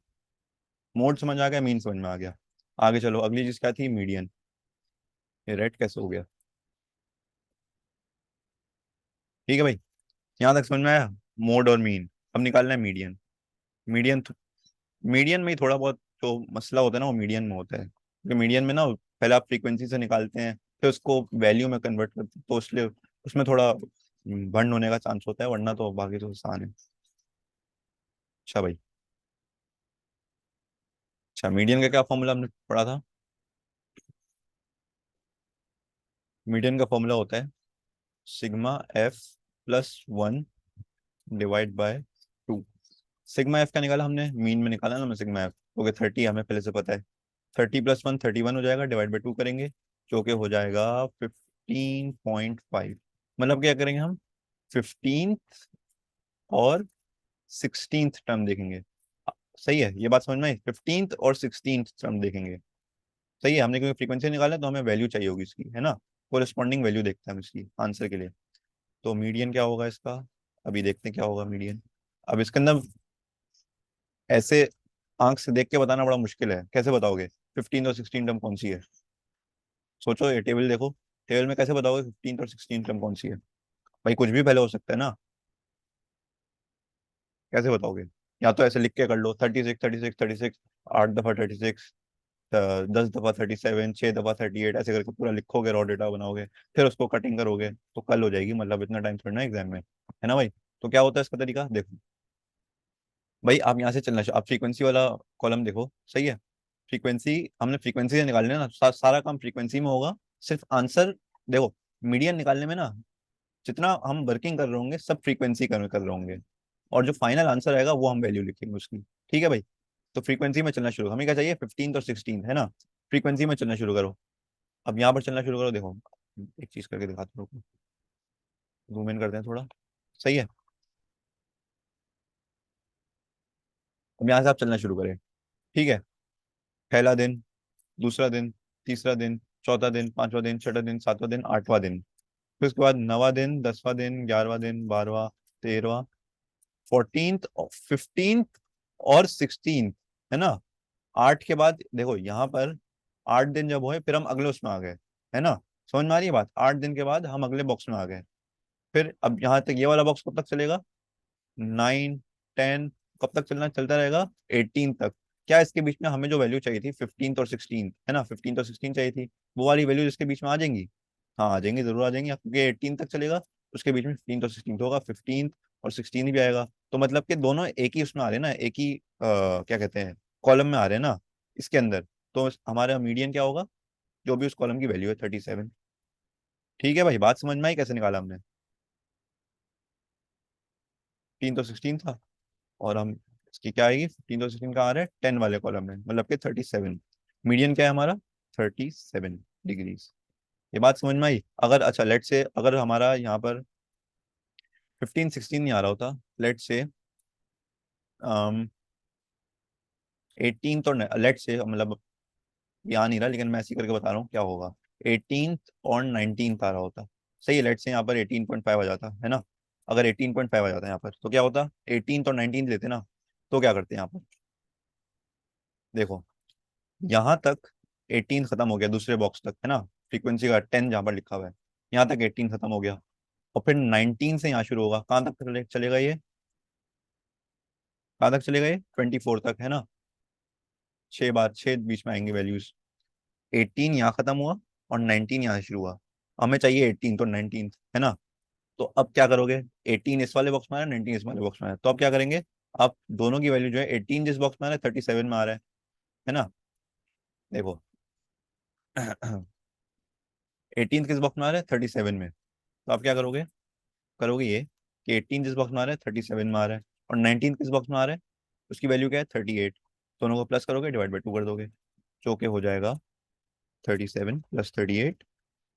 मोड समझ आ गया, मीन समझ में आ गया। आगे चलो, अगली चीज क्या थी, मीडियन। ये रेड कैसे हो गया। ठीक है भाई, यहाँ तक समझ में आया, मोड और मीन। अब निकालना है मीडियन। मीडियन, मीडियन में ही थोड़ा बहुत जो मसला होता है ना वो मीडियन में होता है, क्योंकि मीडियन में ना पहले आप फ्रीक्वेंसी से निकालते हैं, फिर उसको वैल्यू में कन्वर्ट करते हैं, तो इसलिए उसमें थोड़ा भंड होने का चांस होता है, वरना तो बाकी तो आसान है। अच्छा भाई, अच्छा मीडियन का क्या फॉर्मूला हमने पढ़ा था। मीडियन का फॉर्मूला होता है sigma F +1 divide by 2। Sigma F का निकाला हमने, मीन में निकाला ना हमने सिग्मा एफ, ओके 30 हमें पहले से पता है। 30 + 1 31 हो जाएगा, डिवाइड बाई 2 करेंगे, जो कि हो जाएगा 15.5। मतलब क्या करेंगे हम, 15th और 16th टर्म देखेंगे। सही है, ये बात समझ में आई, 15th और 16th टर्म देखेंगे। सही है, हमने क्योंकि फ्रीक्वेंसी निकाला है, तो हमें वैल्यू चाहिए होगी इसकी, है ना। कोरिस्पॉन्डिंग वैल्यू देखते हैं हम इसकी आंसर के लिए। तो मीडियन क्या होगा इसका, अभी देखते हैं क्या होगा मीडियन। अब इसके अंदर ऐसे आंख से देख के बताना बड़ा मुश्किल है, कैसे बताओगे 15 और 16 टर्म कौन सी है? सोचो, ये टेबल देखो, टेबल में कैसे बताओगे 15 और 16 टर्म कौन सी है? भाई कुछ भी पहले हो सकता है ना, कैसे बताओगे? या तो ऐसे लिख के कर लो, 36 36 36, 8 दफा 36, 10 दफा 37, 6 दफा 38, ऐसे करके पूरा लिखोगे, रॉ डेटा बनाओगे, फिर उसको कटिंग करोगे तो कल हो जाएगी, मतलब इतना टाइम थोड़ा ना एग्जाम में, है ना भाई? तो क्या होता है इसका तरीका देखो। भाई आप यहाँ से चलना आप फ्रीक्वेंसी वाला कॉलम देखो, सही है? फ्रीक्वेंसी, हमने फ्रीक्वेंसी से निकालना है ना, सारा काम फ्रीक्वेंसी में होगा। सिर्फ आंसर देखो, मीडियन निकालने में ना जितना हम वर्किंग कर रहे होंगे सब फ्रीक्वेंसी कर रहे होंगे, और जो फाइनल आंसर आएगा वो हम वैल्यू लिखेंगे उसकी। ठीक है भाई? तो फ्रीक्वेंसी में चलना शुरू, हमें क्या चाहिए 15 और 16, है ना? फ्रीक्वेंसी में चलना शुरू करो। अब यहाँ पर चलना शुरू करो, देखो एक चीज करके दिखाता हूँ, जूम इन करते हैं थोड़ा, सही है? अब यहाँ से आप चलना शुरू करें, ठीक है? पहला दिन, दूसरा दिन, तीसरा दिन, चौथा दिन, पांचवा दिन, छठा दिन, सातवां दिन, आठवां दिन, फिर उसके बाद नवा दिन, 10वां दिन, 11वां दिन, 12वां, 13वां, 14th, 15th और 16th, है ना? 8 के बाद देखो यहाँ पर 8 दिन जब हुए फिर हम अगले उसमें आ गए, है ना? समझ में आ रही है बात? 8 दिन के बाद हम अगले बॉक्स में आ गए। फिर अब यहाँ तक ये वाला बॉक्स कब तक चलेगा? 9, 10, कब तक चलना, चलता रहेगा 18 तक। क्या इसके बीच में हमें जो वैल्यू चाहिए थी 15 और 16, है ना, 15 और 16 चाहिए थी, वो वाली वैल्यू इसके बीच में आ जाएंगी? हाँ आ जाएंगी, जरूर आ जाएंगी, क्योंकि 18 तक चलेगा, उसके बीच में 15 और 16 तो होगा, 15 और 16 भी आएगा। तो मतलब कि दोनों एक ही उसमें आ रहे हैं ना, एक ही क्या कहते हैं, कॉलम में आ रहे हैं ना इसके अंदर। तो हमारा मीडियन क्या होगा, जो भी उस कॉलम की वैल्यू है 37। ठीक है भाई, बात समझ में आई कैसे निकाला हमने? 15 तो 16 था, और हम इसकी क्या आएगी, 15 तो 16 का आ रहा है 10 वाले कॉलम में, मतलब कि 37। मीडियन क्या है हमारा? 37 डिग्रीज। ये बात समझ में आई? अगर अच्छा लेट से अगर हमारा यहाँ पर 15 16 नहीं आ रहा होता, लेट से 18 तो लेट से मतलब ये आ नहीं रहा, लेकिन मैं ऐसे ही करके बता रहा हूँ क्या होगा, 18 और 19 आ रहा होता, सही है? लेट से यहाँ पर 18.5 आ जाता है ना, अगर 18.5 आ जाता है यहाँ पर तो क्या होता, 18 और 19 लेते ना, तो क्या करते हैं यहाँ पर देखो, यहाँ तक 18 खत्म हो गया दूसरे बॉक्स तक, है ना? फ्रीक्वेंसी का 10 जहाँ पर लिखा हुआ है, यहाँ तक 18 खत्म हो गया, और फिर 19 से यहाँ शुरू होगा, कहाँ तक चलेगा ये, कहाँ तक चलेगा ये, 24 तक, है ना? 6 बार 6 बीच में आएंगे वैल्यूज, 18 यहाँ खत्म हुआ और 19 यहाँ से शुरू हुआ, हमें चाहिए 18 तो 19, है ना? तो अब क्या करोगे, 18 इस वाले बॉक्स में आ रहा है, 19 इस वाले बॉक्स में आ रहा है, तो अब क्या करेंगे, आप दोनों की वैल्यू जो है, 18 जिस बॉक्स में आ रहा है 37 में आ रहा है ना? देखो 18 किस बॉक्स में आ रहा है, 37 में, तो आप क्या करोगे, करोगे ये कि 18 जिस बॉक्स में आ रहा है 37 में आ रहा है, और 19 किस बॉक्स में आ रहा है, उसकी वैल्यू क्या है 38, दोनों को प्लस करोगे, डिवाइड बाई 2 कर दोगे, जो कि हो जाएगा 37 plus 38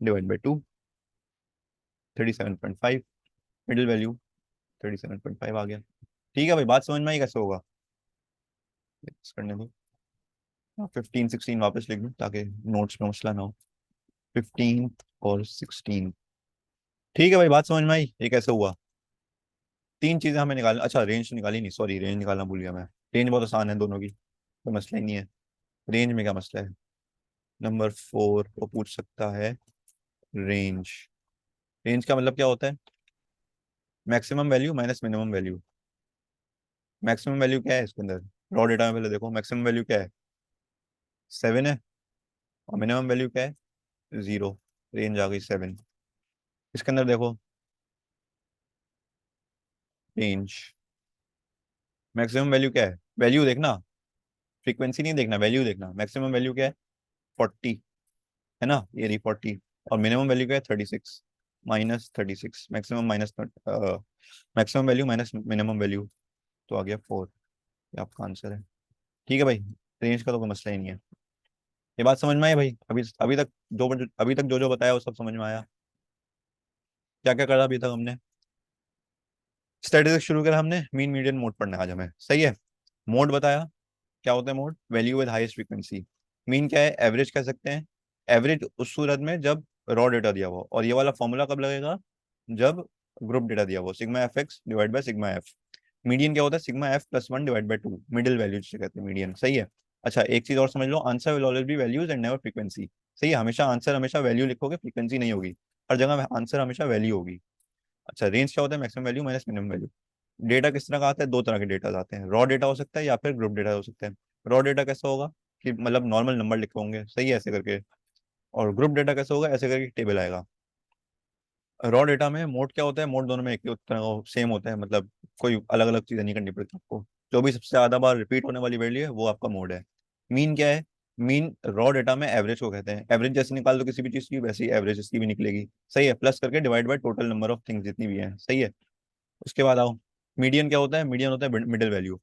divide by 2, 37.5, middle value 37.5 आ गया। ठीक है भाई, बात समझ में आई कैसे होगा? Yes, करने दो, 15 16 वापस लिख दूँ ताकि नोट्स में मसला ना हो, 15 और 16। ठीक है भाई, बात समझ में आई ये कैसे हुआ? तीन चीजें हमें निकालना, अच्छा रेंज निकाली नहीं, सॉरी रेंज निकालना भूल गया मैं। रेंज बहुत आसान है दोनों की, कोई मसला ही नहीं है। रेंज में क्या मसला है, नंबर 4 वो पूछ सकता है रेंज। रेंज का मतलब क्या होता है, maximum value minus minimum value. Maximum value क्या है इसके अंदर, रॉ डेटा में पहले देखो, मैक्सिमम वैल्यू क्या है, 7 है, और मिनिमम वैल्यू क्या है, 0, रेंज आ गई 7। इसके अंदर देखो रेंज, मैक्सिमम वैल्यू क्या है, वैल्यू देखना, फ्रीक्वेंसी नहीं देखना, वैल्यू देखना, मैक्सिमम वैल्यू क्या है 40, है ना, ये रही 40, और मिनिमम वैल्यू क्या है 36, -36, maximum minus maximum value minus minimum value, तो आ गया 4, ये आपका आंसर है। ठीक है भाई, रेंज का तो कोई मसला ही नहीं है। ये बात समझ में आई भाई? अभी तक जो जो बताया वो सब समझ में आया? क्या क्या करा अभी तक हमने, स्टैटिस्टिक्स शुरू करा हमने, मीन मीडियन मोड पढ़ना है आज हमें, सही है? मोड बताया, क्या होता है mode, value with highest frequency. Mean क्या है, एवरेज कह सकते हैं, एवरेज उस सूरत में जब रॉ डेटा दिया हुआ, और ये वाला फॉर्मूला कब लगेगा, जब ग्रुप डेटा दिया हुआ, sigma F X divide by sigma F. Median क्या होता है, sigma F plus one divide by two, middle value जिसे कहते हैं मीडियन, सही है। अच्छा एक चीज और समझ लो, answer will always be values and never frequency. सही है, हमेशा आंसर हमेशा वैल्यू लिखोगे, फ्रीक्वेंसी नहीं होगी, हर जगह आंसर हमेशा वैल्यू होगी। अच्छा रेंज क्या होता है, maximum value minus minimum value. Data किस तरह का आता है, दो तरह के डेटा आते हैं, रॉ डेटा हो सकता है या फिर ग्रुप डेटा हो सकता है। रॉ डेटा कैसा होगा कि मतलब नॉर्मल नंबर लिखे होंगे, सही है ऐसे करके। और ग्रुप डेटा कैसे होगा, ऐसे करके टेबल आएगा। रॉ डेटा में मोड क्या होता है, मोड दोनों में एक ही तरह का सेम होता है, मतलब कोई अलग अलग चीज़ें नहीं करनी पड़ती आपको। जो भी सबसे ज्यादा बार रिपीट होने वाली वैल्यू है वो आपका मोड है। मीन क्या है, मीन रॉ डेटा में एवरेज को कहते हैं, एवरेज जैसे निकाल दो किसी भी चीज़ की वैसे ही एवरेज इसकी भी निकलेगी, सही है, प्लस करके divide by total number of things जितनी भी है, सही है। उसके बाद आओ, मीडियन क्या होता है, मीडियन होता है मिडिल वैल्यू।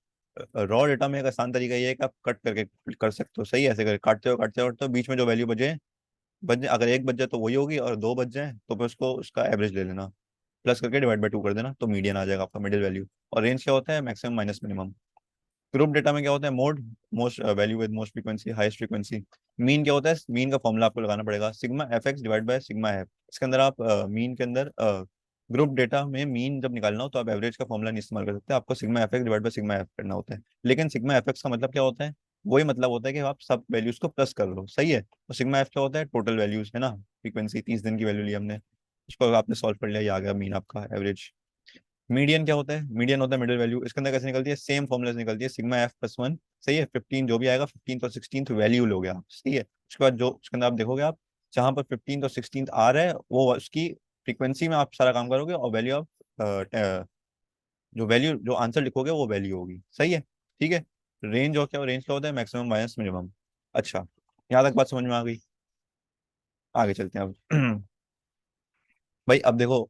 रॉ डेटा में एक आसान तरीका ये है कि आप कट करके कर सकते हो, सही है, ऐसे करके काटते हो बीच में जो वैल्यू बचे, अगर एक बच जाए तो वही होगी, और दो बच जाए तो फिर उसको उसका एवरेज ले लेना, प्लस करके डिवाइड बाय टू कर देना, तो मीडियन आ जाएगा आपका मिडिल वैल्यू। और रेंज क्या होता है, maximum minus minimum. Group data में क्या होता है, mode most value with most frequency highest frequency. Mean क्या होता है, मीन का फॉर्मूला आपको लगाना पड़ेगा, sigma F X divide by sigma F. इसके अंदर आप मीन के अंदर ग्रुप डेटा में मीन जब निकालना हो तो आप एवरेज का फॉर्मूला नहीं इस्तेमाल कर सकते, आपको sigma F X divide by sigma F करना होता है। लेकिन सिग्मा एफ एक्स का मतलब क्या होता है, वही मतलब होता है कि आप सब वैल्यूज को प्लस कर लो, सही है। और सिग्मा एफ क्या होता है, टोटल वैल्यूज है ना, फ्रीक्वेंसी 30 दिन की वैल्यू ली हमने, उसको आपने सॉल्व कर लिया, ये आ गया मीन आपका एवरेज। मीडियन क्या होता है, मीडियन होता है मिडिल वैल्यू, इसके अंदर कैसे निकलती है, सेम फॉर्मूला से निकलती है, सिग्मा एफ प्लस वन, सही है। 15 जो भी आएगा, 15 और 16 वैल्यू लोगे आप, सही है। उसके बाद जो उसके अंदर आप देखोगे, आप जहां पर 15 और 16 आ रहा है वो उसकी फ्रीक्वेंसी में आप सारा काम करोगे, और वैल्यू आप जो वैल्यू जो आंसर लिखोगे वो वैल्यू होगी, सही है। ठीक है। रेंज और क्या, रेंज क्या होता है, मैक्सिमम माइनस मिनिमम। अच्छा, यहाँ तक बात समझ में आ गई, आगे चलते हैं अब। भाई अब देखो,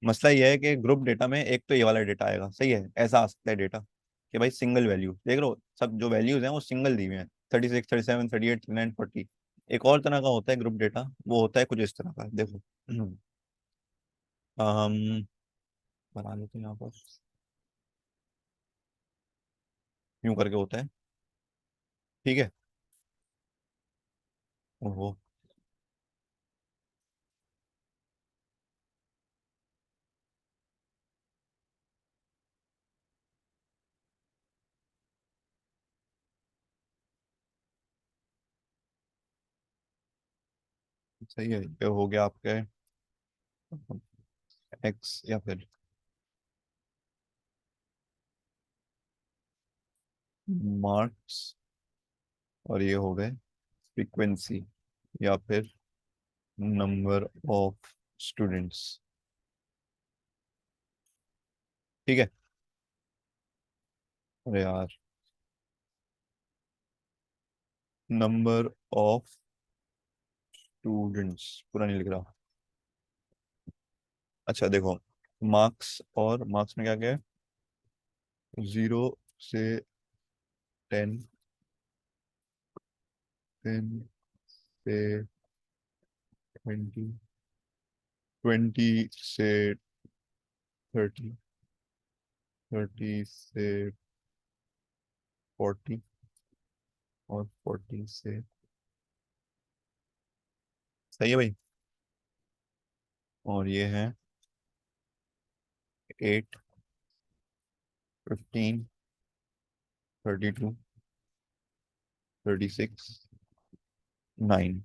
मसला ये है कि ग्रुप डेटा में एक तो ये वाला डेटा आएगा, सही है, ऐसा आ सकता है डेटा कि भाई सिंगल वैल्यू देख लो, सब जो वैल्यूज हैं वो सिंगल दी हुई हैं, 36 37 38 39 40। एक और तरह का होता है ग्रुप डेटा, वो होता है कुछ इस तरह का, देखो। हम बना लेते हैं यहाँ पर, यूं करके होता है, ठीक है। ओहो, सही है, ये हो गया आपके एक्स या फिर मार्क्स, और ये हो गए फ्रीक्वेंसी या फिर नंबर ऑफ स्टूडेंट्स, ठीक है। अरे यार, नंबर ऑफ स्टूडेंट्स पूरा नहीं लिख रहा। अच्छा देखो, मार्क्स, और मार्क्स में क्या क्या है, 0 से 10, 10 से 20, 20 से 30, 30 से 40, और 40 से, सही है भाई। और ये है 8, 15, 32, 36, 9।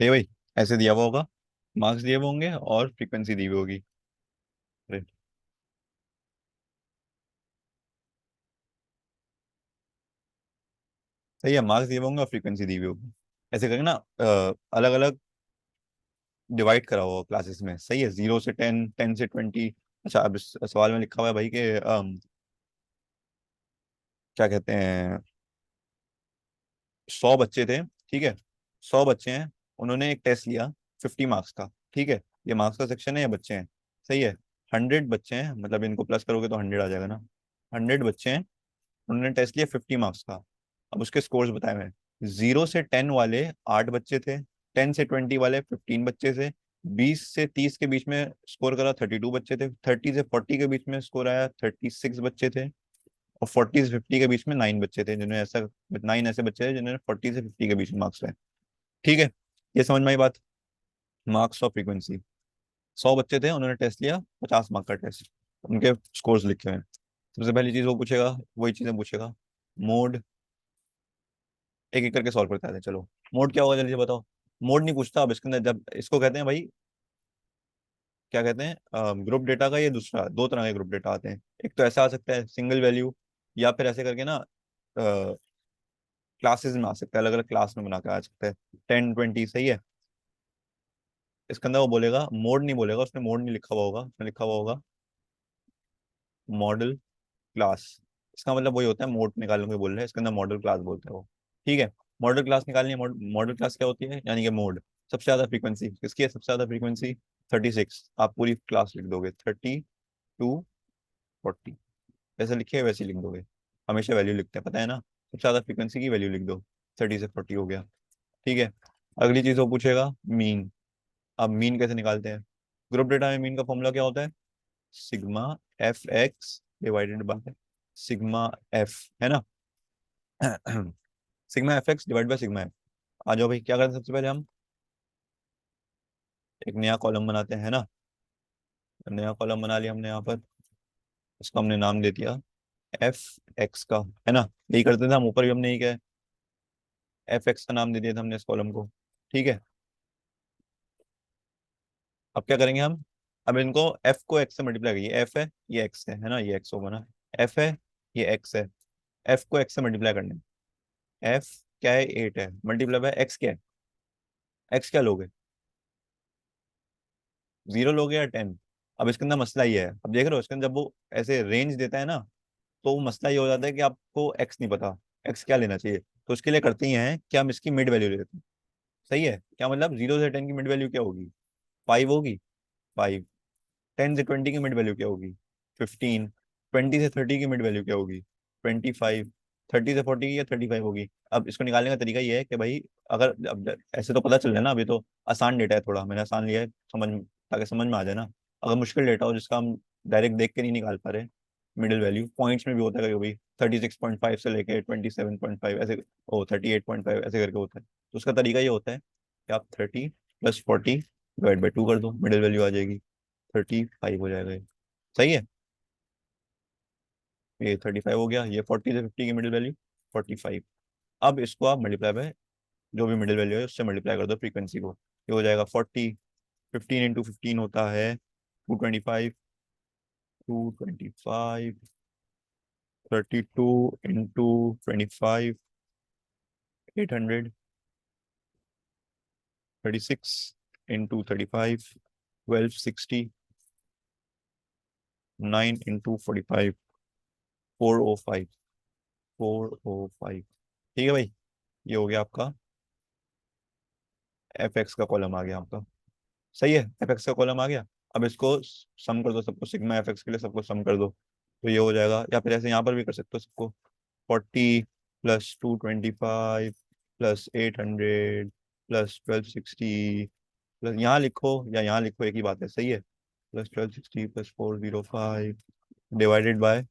ये भाई ऐसे दिया हुआ होगा, मार्क्स दिए हुए होंगे और फ्रीक्वेंसी दी हुई होगी। अरे, सही है, मार्क्स दिए हुए होंगे और फ्रीक्वेंसी दी हुई होगी, ऐसे करके ना अलग अलग डिवाइड करा हुआ क्लासेस में, सही है, 0 से 10, 10 से 20। अच्छा अब इस सवाल में लिखा हुआ है भाई कि क्या कहते हैं, 100 बच्चे थे, ठीक है, 100 बच्चे हैं, उन्होंने एक टेस्ट लिया 50 मार्क्स का, ठीक है, ये मार्क्स का सेक्शन है, ये बच्चे हैं, सही है। 100 बच्चे हैं, मतलब इनको प्लस करोगे तो 100 आ जाएगा ना। 100 बच्चे हैं, उन्होंने टेस्ट लिया 50 मार्क्स का। अब उसके स्कोर्स बताए हुए हैं, 0 से 10 वाले 8 बच्चे थे, 10 से 20 वाले 15 बच्चे थे, 20 से 30 के बीच में स्कोर करा 32 बच्चे थे, 30 से 40 के बीच में स्कोर आया 36 बच्चे थे, और 40 से 50 के बीच में 9 बच्चे थे जिन्होंने ऐसा, 9 ऐसे बच्चे थे जिन्होंने 40 से 50 के बीच में मार्क्स लाए। ठीक है, ये समझ में आई बात। मार्क्स ऑफ फ्रीक्वेंसी, 100 बच्चे थे, उन्होंने टेस्ट लिया, 50 मार्क का टेस्ट, उनके स्कोर्स लिखे हुए हैं। सबसे पहली चीज वो पूछेगा, वही चीजें पूछेगा। मोड, एक एक करके सॉल्व करते हैं, चलो। मोड क्या होगा जल्दी से बताओ। मोड नहीं पूछता अब इसके अंदर, जब इसको कहते हैं भाई, क्या कहते हैं, ग्रुप डेटा का ये दूसरा, दो तरह के ग्रुप डेटा आते हैं। एक तो ऐसा आ सकता है सिंगल वैल्यू, या फिर ऐसे करके ना क्लासेस में आ सकता है, अलग अलग क्लास में बना के आ सकता है। 10 20 सही है। इसके अंदर वो बोलेगा, मोड नहीं बोलेगा, उसने मोड नहीं लिखा हुआ होगा, उसने लिखा हुआ होगा मॉडल क्लास। इसका मतलब वही होता है, मोड निकालने को बोल रहे हैं, इसके अंदर मॉडल क्लास बोलते हैं वो। ठीक है, मॉडल क्लास निकालनी है। मॉडल क्लास क्या होती है, यानी कि मोड। सबसे ज्यादा फ्रीक्वेंसी किसकी है, सबसे ज्यादा फ्रीक्वेंसी 36, आप पूरी क्लास लिख दोगे 30 to 40, जैसे लिखे वैसे ही लिख दोगे। हमेशा वैल्यू लिखते हैं, पता है ना, सबसे ज्यादा फ्रीक्वेंसी की वैल्यू लिख दो, 30 से 40 हो गया। ठीक है, अगली चीज वो पूछेगा मीन। अब मीन कैसे निकालते हैं, ग्रुप डेटा में मीन का फॉर्मूला क्या होता है, sigma F X divided by sigma F, है ना। Sigma F X divide by sigma F. आ जाओ भाई, क्या करते हैं सबसे पहले हम एक नया कॉलम बनाते हैं ना। नया कॉलम बना लिया हमने यहाँ पर, इसको हमने नाम दे दिया एफ एक्स का, है ना। यही करते थे हम, ऊपर भी हमने यही किया, एफ एक्स का नाम दे दिया था हमने इस कॉलम को। ठीक है, अब क्या करेंगे हम, अब इनको एफ को एक्स से मल्टीप्लाई करिए, एफ है ये एक्स है ना, ये एक्स होगा ना, एफ है ये एक्स है, एफ को एक्स से मल्टीप्लाई करना है। एफ क्या है, 8 है, मल्टीप्लाई बाय एक्स क्या है, एक्स क्या लोगे, 0 लोगे या 10। अब इसके अंदर मसला ये है, अब देख रहे हो इसके अंदर जब वो ऐसे रेंज देता है ना, तो वो मसला ये हो जाता है कि आपको एक्स नहीं पता, एक्स क्या लेना चाहिए। तो उसके लिए करते ही हैं कि हम इसकी मिड वैल्यू लेते हैं। सही है, क्या मतलब 0 से 10 की मिड वैल्यू क्या होगी, 5 होगी, 5। 10 से 20 की मिड वैल्यू क्या होगी, 15। 20 से 30 की मिड वैल्यू क्या होगी, 25। 30 से 40 की या 35 होगी। अब इसको निकालने का तरीका ये है कि भाई, अगर अब ऐसे तो पता चल जाए ना, अभी तो आसान डेटा है, थोड़ा मैंने आसान लिया है, समझ, ताकि समझ में आ जाए ना। अगर मुश्किल डेटा हो जिसका हम डायरेक्ट देख के नहीं निकाल पा रहे, मिडिल वैल्यू पॉइंट्स में भी होता है कभी, 36.5 से लेके 27.5 ऐसे, ओ 38.5 ऐसे करके होता है। तो उसका तरीका ये होता है कि आप 30 + 40 डिवाइड बाई 2 कर दो, मिडिल वैल्यू आ जाएगी, 35 हो जाएगा ये। सही है, ये 35 हो गया, ये 40 से 50 की मिडिल वैल्यू 45। अब इसको आप मल्टीप्लाई बाय जो भी मिडिल वैल्यू है उससे मल्टीप्लाई कर दो फ्रीक्वेंसी को, ये हो जाएगा 40। 15 × 15 होता है 225, 225, 32 × 25 800, 36 × 35 1260, 9 × 45 405, 405। ठीक है भाई, ये हो गया आपका, एफ एक्स का कॉलम आ गया आपका। सही है, एफ एक्स का कॉलम आ गया। अब इसको सम कर दो सबको, सिग्मा एफ एक्स के लिए सबको सम कर दो, तो ये हो जाएगा, या फिर ऐसे यहाँ पर भी कर सकते हो सबको। 40 + 225 +800 +1260, प्लस यहाँ लिखो या यहाँ लिखो, एक ही बात है, सही है। +1260 +405 डिवाइड बाय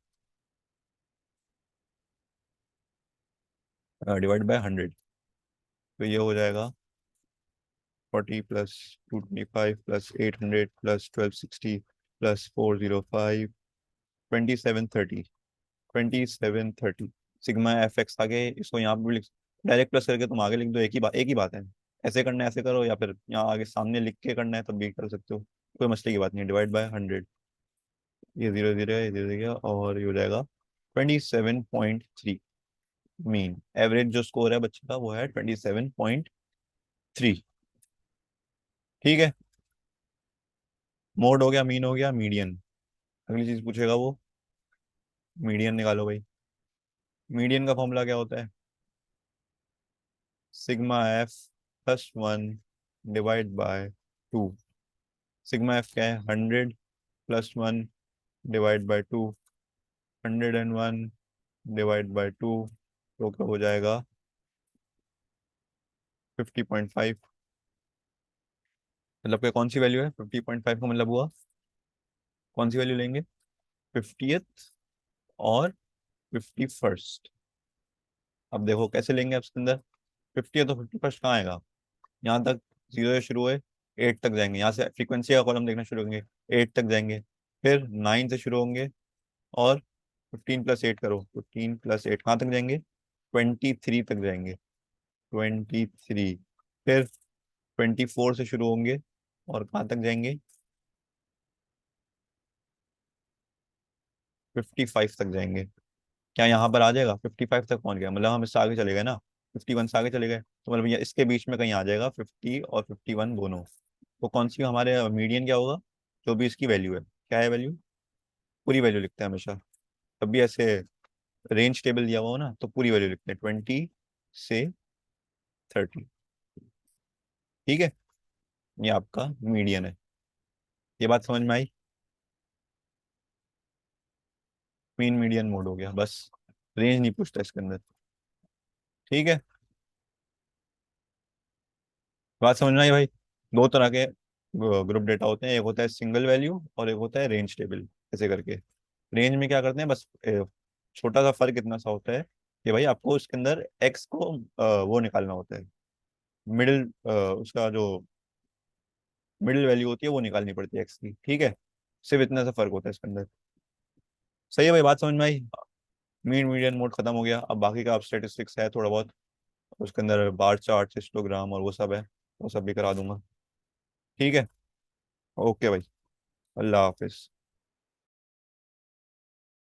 100, तो ये हो जाएगा 40 + 225 +800 +1260 +405 2730, 2730। सिग्मा एफ एक्स आगे, इसको यहाँ पे भी लिख, डायरेक्ट प्लस करके तुम आगे लिख दो, एक ही बात है। ऐसे करना है ऐसे करो, या फिर यहाँ आगे सामने लिख के करना है तब भी कर सकते हो, कोई मसले की बात नहीं है। डिवाइड बाय 100, ये 0 0 है, ये 0 और ये हो जाएगा 27.3। मीन एवरेज जो स्कोर है बच्चे का वो है 27.3। ठीक है, मोड हो गया, मीन हो गया, मीडियन। अगली चीज पूछेगा वो, मीडियन निकालो भाई। मीडियन का फॉर्मूला क्या होता है, sigma F +1 divide by 2। Sigma F क्या है, 100 + 1 डिवाइड बाय 2, 101 डिवाइड बाय 2, तो क्या हो जाएगा 50.5। मतलब कि कौन सी वैल्यू है, 50.5 का मतलब हुआ कौन सी वैल्यू लेंगे, 50th और 51st। अब देखो कैसे लेंगे, अब इसके अंदर 50th और 51st कहाँ आएगा, यहाँ तक, 0 से शुरू हुए 8 तक जाएंगे, यहाँ से फ्रीक्वेंसी का कॉलम देखना शुरू होंगे, 8 तक जाएंगे, फिर 9 से शुरू होंगे और 15 + 8 करो, 15 + 8 कहाँ तक जाएंगे, 23 तक जाएंगे, 23। फिर 24 से शुरू होंगे और कहाँ तक जाएंगे, 55 तक जाएंगे। क्या यहाँ पर आ जाएगा, 55 तक पहुंच गया, मतलब हम इससे आगे चले गए ना, 51 से आगे चले गए, तो मतलब ये इसके बीच में कहीं आ जाएगा 50 और 51 दोनों। तो कौन सी हमारे मीडियन क्या होगा, जो भी इसकी वैल्यू है, क्या है वैल्यू, पूरी वैल्यू लिखते हैं हमेशा। तब भी ऐसे रेंज टेबल दिया हुआ हो ना तो पूरी वैल्यू लिखते हैं, 20 से 30। ठीक है, ये आपका मीडियन है। ये बात समझ में आई, मीन मीडियन मोड हो गया बस, रेंज नहीं पूछता इसके अंदर। ठीक है, बात समझ में आई भाई। दो तरह के ग्रुप डेटा होते हैं, एक होता है सिंगल वैल्यू और एक होता है रेंज टेबल, ऐसे करके। रेंज में क्या करते हैं बस, छोटा सा फर्क इतना सा होता है कि भाई आपको इसके अंदर एक्स को वो निकालना होता है, मिडिल, उसका जो मिडिल वैल्यू होती है वो निकालनी पड़ती है एक्स की। ठीक है, सिर्फ इतना सा फर्क होता है इसके अंदर। सही है भाई, बात समझ में आई। मीन मीडियन मोड खत्म हो गया, अब बाकी का अब स्टेटिस्टिक्स है थोड़ा बहुत, उसके अंदर बार चार्ट, हिस्टोग्राम और वो सब है, वो सब भी करा दूंगा। ठीक है, ओके भाई, अल्लाह हाफिज।